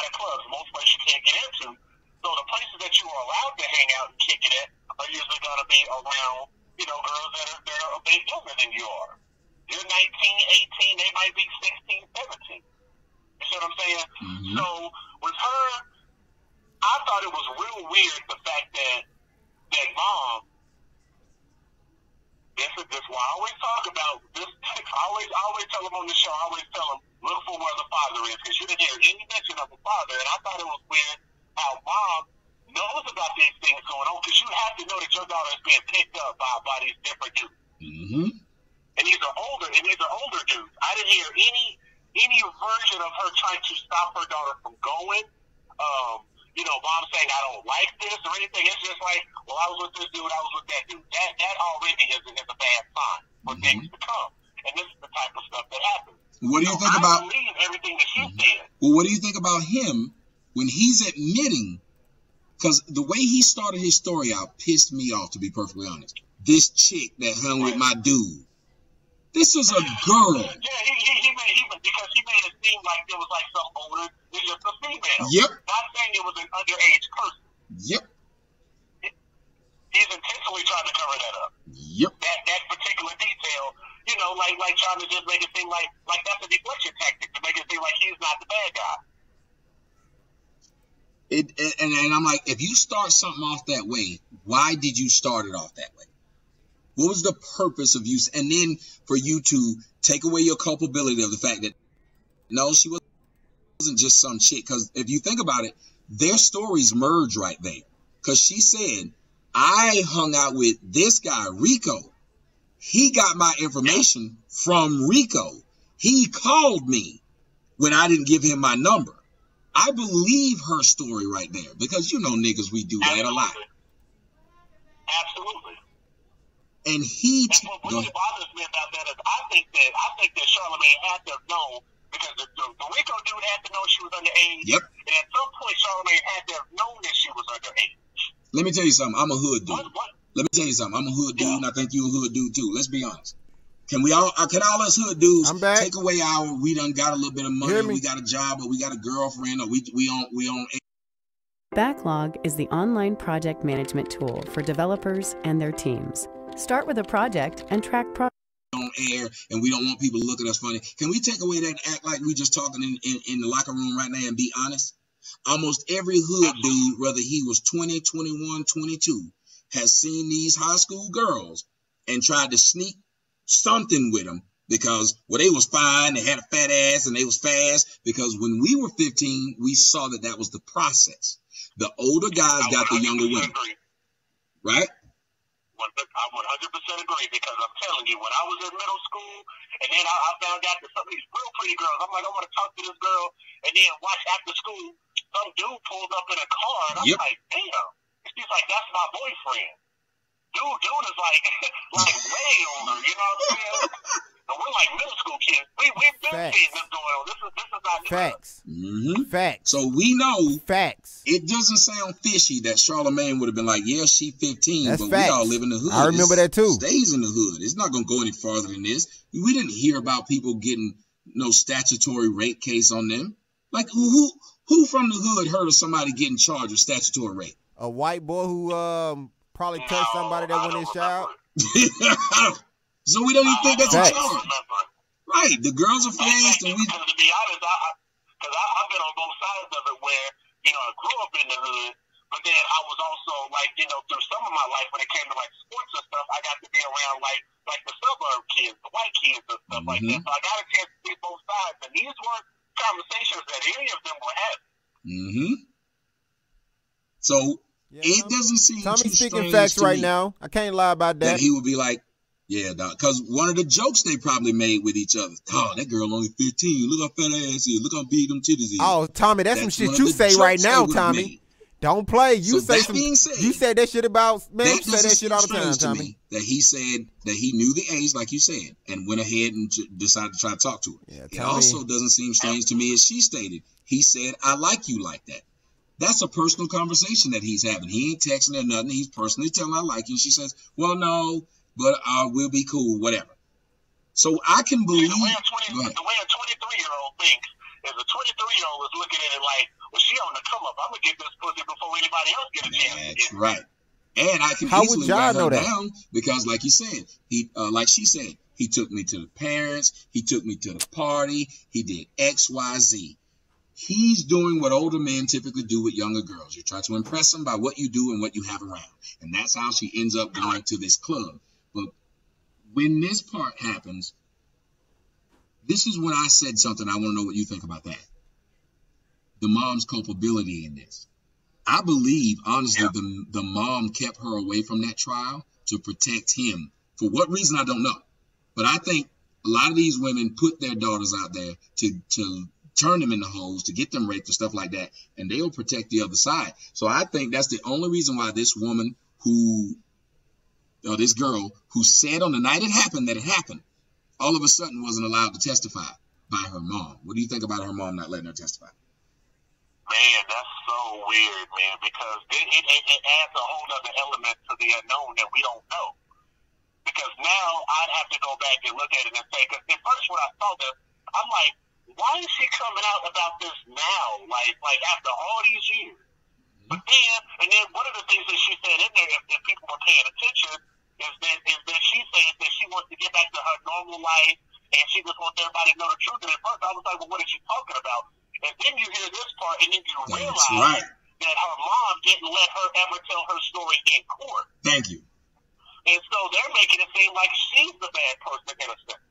at clubs. Most places you can't get into. So the places that you are allowed to hang out and kick it at are usually going to be around, girls that are a bit younger than you are. You're 19, 18, they might be 16, 17. You see what I'm saying? Mm-hmm. So with her, I thought it was real weird the fact that mom, this is why I always talk about this. I always tell them on the show, I always tell them, look for where the father is, because you didn't hear any mention of the father. And I thought it was weird how mom knows about these things going on, because you have to know that your daughter is being picked up by these different dudes. Mm-hmm. And these are older dudes. I didn't hear any version of her trying to stop her daughter from going. Mom saying, I don't like this or anything. It's just like, well, I was with this dude, I was with that dude. That already is a bad sign for things to come. And this is the type of stuff that happens. What do you think about? I believe everything that she said. Well, what do you think about him when he's admitting? Because the way he started his story out pissed me off, to be perfectly honest. This chick that hung with my dude. This is a girl. Yeah, because he made it seem like there was like some older, it's just a female. Yep. Not saying it was an underage person. Yep. He's intentionally trying to cover that up. Yep. That particular detail, like trying to just make it seem like that's a deflection tactic to make it seem like he's not the bad guy. And I'm like, if you start something off that way, why did you start it off that way? What was the purpose of you? And then for you to take away your culpability of the fact that, no, she wasn't just some chick. Because if you think about it, their stories merge right there. Because she said, I hung out with this guy, Rico. He got my information from Rico. He called me when I didn't give him my number. I believe her story right there. Because niggas, we do that a lot. Absolutely. And what really bothers me about that is I think that Charlamagne had to have known, because the Rico dude had to know she was underage. Yep. And at some point Charlamagne had to have known that she was underage. Let me tell you something. I'm a hood dude. What? Let me tell you something. I'm a hood dude, and I think you a hood dude too. Let's be honest. Can all us hood dudes take away we done got a little bit of money, we got a job, or we got a girlfriend, or we on Backlog is the online project management tool for developers and their teams. Start with a project and track on air, and we don't want people to look at us funny. Can we take away that and act like we just talking in the locker room right now and be honest? Almost every hood dude, whether he was 20, 21, 22, has seen these high school girls and tried to sneak something with them because, they was fine, they had a fat ass, and they was fast. Because when we were 15, we saw that was the process. The older guys got the younger women. Right? I 100% agree, because I'm telling you, when I was in middle school, and then I found out that some of these real pretty girls, I'm like, I want to talk to this girl, and then watch after school, some dude pulled up in a car, and I'm like, damn. She's like, that's my boyfriend. Dude is like way older, you know what I'm saying? And we're like middle school kids. We've been seeing this going on. This is not new. Facts. Mm-hmm. Facts. So we know. Facts. It doesn't sound fishy that Charlamagne would have been like, yeah, she 15, that's but facts. We all live in the hood. I remember that too. Stays in the hood. It's not going to go any farther than this. We didn't hear about people getting no statutory rape case on them. Like who from the hood heard of somebody getting charged with statutory rape? A white boy who probably touched somebody that wasn't his child. So we don't even think that's a charge. Right. The girls are fast. And to be honest, because I've been on both sides of it where, I grew up in the hood, but then I was also through some of my life when it came to sports and stuff, I got to be around like the suburb kids, the white kids and stuff like that. So I got a chance to see both sides. And these were conversations that any of them were having. Mm-hmm. So it doesn't seem Tommy's too speaking strange facts to right me now. I can't lie about that. That he would be like, yeah, because one of the jokes they probably made with each other. Oh, that girl only 15. Look how fat ass is. Look how big them titties is. Oh, Tommy, that's some shit you say right now, Tommy. Don't play. You say some. You said that shit about man. You say that shit all the time, Tommy. That he said that he knew the age, like you said, and went ahead and decided to try to talk to her. Yeah, it also doesn't seem strange to me, as she stated. He said, "I like you like that." That's a personal conversation that he's having. He ain't texting her nothing. He's personally telling her I like you. She says, "Well, no, but we'll be cool, whatever." So I can believe the way a 23-year-old thinks is a 23-year-old is looking at it like, well, she on the come up. I'm gonna get this pussy before anybody else get a chance to get it. Right. And I can easily write her down because, like you said, like she said, he took me to the parents, he took me to the party, he did X, Y, Z. He's doing what older men typically do with younger girls. You try to impress them by what you do and what you have around. And that's how she ends up going to this club. But when this part happens, this is when I said something. I want to know what you think about that. The mom's culpability in this. I believe, honestly, the mom kept her away from that trial to protect him. For what reason, I don't know. But I think a lot of these women put their daughters out there to turn them into hoes, to get them raped and stuff like that, and they'll protect the other side. So I think that's the only reason why this woman this girl who said on the night it happened that it happened, all of a sudden wasn't allowed to testify by her mom. What do you think about her mom not letting her testify? Man, that's so weird, man, because it adds a whole other element to the unknown that we don't know. Because now I'd have to go back and look at it and say, because at first when I saw this, I'm like, why is she coming out about this now? Like after all these years. But then one of the things that she said in there, if people were paying attention, is that she said that she wants to get back to her normal life and she just wants everybody to know the truth. And at first I was like, well, what is she talking about? And then you hear this part and then you realize that her mom didn't let her ever tell her story in court. Thank you. And so they're making it seem like she's the bad person in a sense.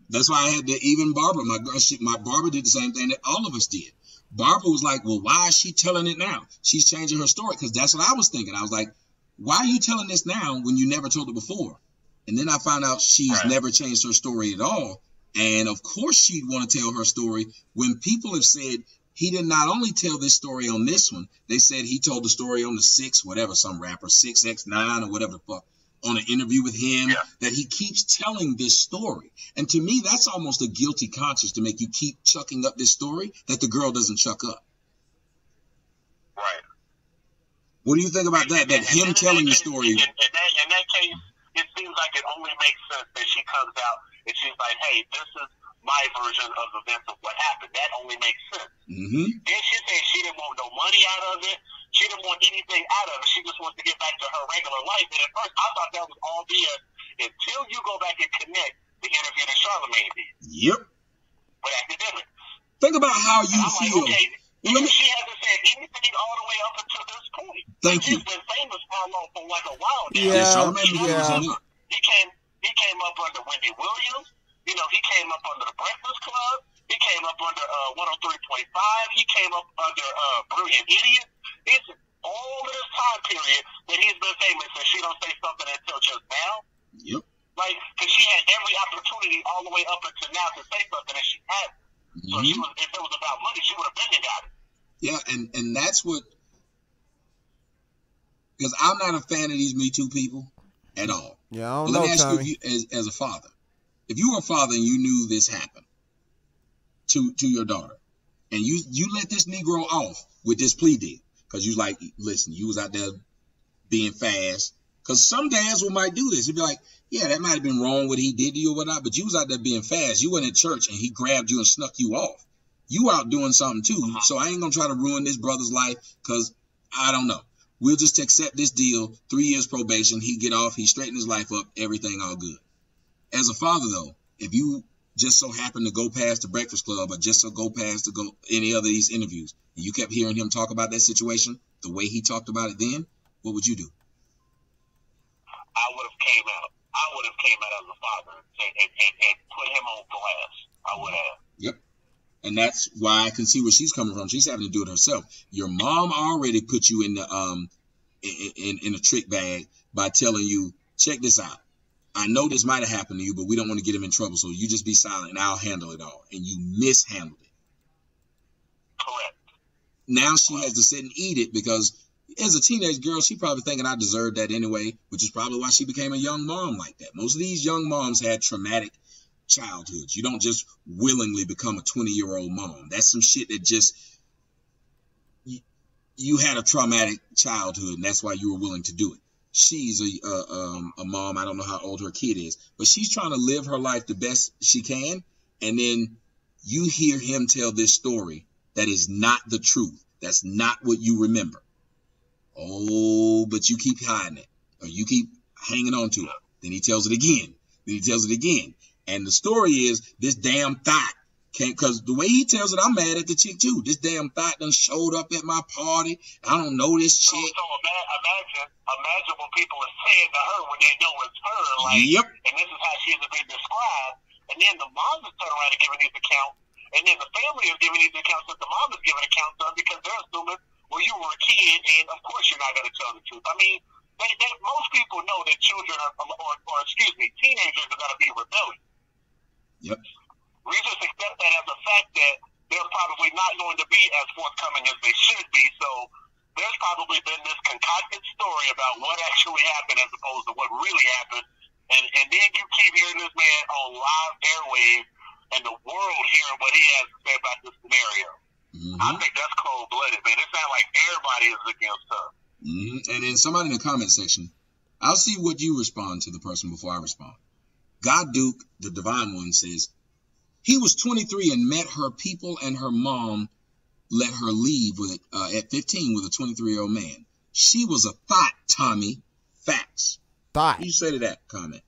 That's why I had to, even Barbara, my Barbara did the same thing that all of us did. Barbara was like, well, why is she telling it now? She's changing her story, because that's what I was thinking. I was like, why are you telling this now when you never told it before? And then I found out she's never changed her story at all. And of course she'd want to tell her story when people have said he did not only tell this story on this one, they said he told the story on the 6, whatever, some rapper, 6X9 or whatever the fuck, on an interview with him, that he keeps telling this story. And to me, that's almost a guilty conscience to make you keep chucking up this story that the girl doesn't chuck up. Right. What do you think about that? That him telling the story. In that case, it seems like it only makes sense that she comes out and she's like, hey, this is my version of events of what happened. That only makes sense. Then she said she didn't want no money out of it. She didn't want anything out of it. She just wants to get back to her regular life. And at first, I thought that was all BS until you go back and connect the interview that Charlamagne did. Yep. With academics. Think about how you feel. Like, okay, she hasn't said anything all the way up until this point. Thank you. She's been famous for like a while now. Yeah, Charlamagne. He came up under Wendy Williams. You know, he came up under the Breakfast Club. He came up under 103.5. He came up under Brilliant Idiot. It's all of this time period that he's been famous, and she don't say something until just now. Yep. Like, because she had every opportunity all the way up until now to say something, and she hadn't. So if it was about money, she would have been and got it. Yeah, and that's what, because I'm not a fan of these Me Too people at all. Yeah, I don't know, let me ask Tommy. you, as a father, if you were a father and you knew this happened to your daughter, and you let this Negro off with this plea deal, because you was like, listen, you was out there being fast, because some dads might do this. You'd be like, yeah, that might have been wrong what he did to you or whatnot, but you was out there being fast. You went in church and he grabbed you and snuck you off. You out doing something too, so I ain't going to try to ruin this brother's life, because I don't know. We'll just accept this deal, 3 years probation, he get off, he straighten his life up, everything all good. As a father, though, if you just so happen to go past the Breakfast Club or just so go past to go any other of these interviews, and you kept hearing him talk about that situation the way he talked about it then, what would you do? I would have came out. I would have came out as a father and put him on blast. I would have. Yep. And that's why I can see where she's coming from. She's having to do it herself. Your mom already put you in the in a trick bag by telling you, check this out. I know this might have happened to you, but we don't want to get him in trouble, so you just be silent and I'll handle it all. And you mishandled it. Correct. Now she has to sit and eat it, because as a teenage girl, she probably thinking I deserved that anyway, which is probably why she became a young mom like that. Most of these young moms had traumatic childhoods. You don't just willingly become a 20-year-old mom. That's some shit that just, you had a traumatic childhood, and that's why you were willing to do it. She's a mom. I don't know how old her kid is, but she's trying to live her life the best she can. And then you hear him tell this story that is not the truth. That's not what you remember. Oh, but you keep hiding it, or you keep hanging on to it. Then he tells it again. Then he tells it again. And the story is this damn thought can't, because the way he tells it, I'm mad at the chick too. This damn thought done showed up at my party. I don't know this chick. So imagine what people are saying to her when they know it's her. Like, yep. And this is how she's been described. And then the mom is turning around and giving these accounts. And then the family is giving these accounts that the mom is giving accounts of, because they're assuming, well, you were a kid, and of course you're not going to tell the truth. I mean, most people know that children are, teenagers are going to be rebellious. Yep. We just accept that as a fact that they're probably not going to be as forthcoming as they should be. So there's probably been this concocted story about what actually happened as opposed to what really happened. And then you keep hearing this man on live airwaves and the world hearing what he has to say about this scenario. I think that's cold-blooded, man. It sounds like everybody is against her. And then somebody in the comment section, I'll see what you respond to the person before I respond. God Duke, the Divine One, says, he was 23 and met her people, and her mom let her leave with at 15 with a 23-year-old man. She was a thought, Tommy. Facts. Thought. What do you say to that comment?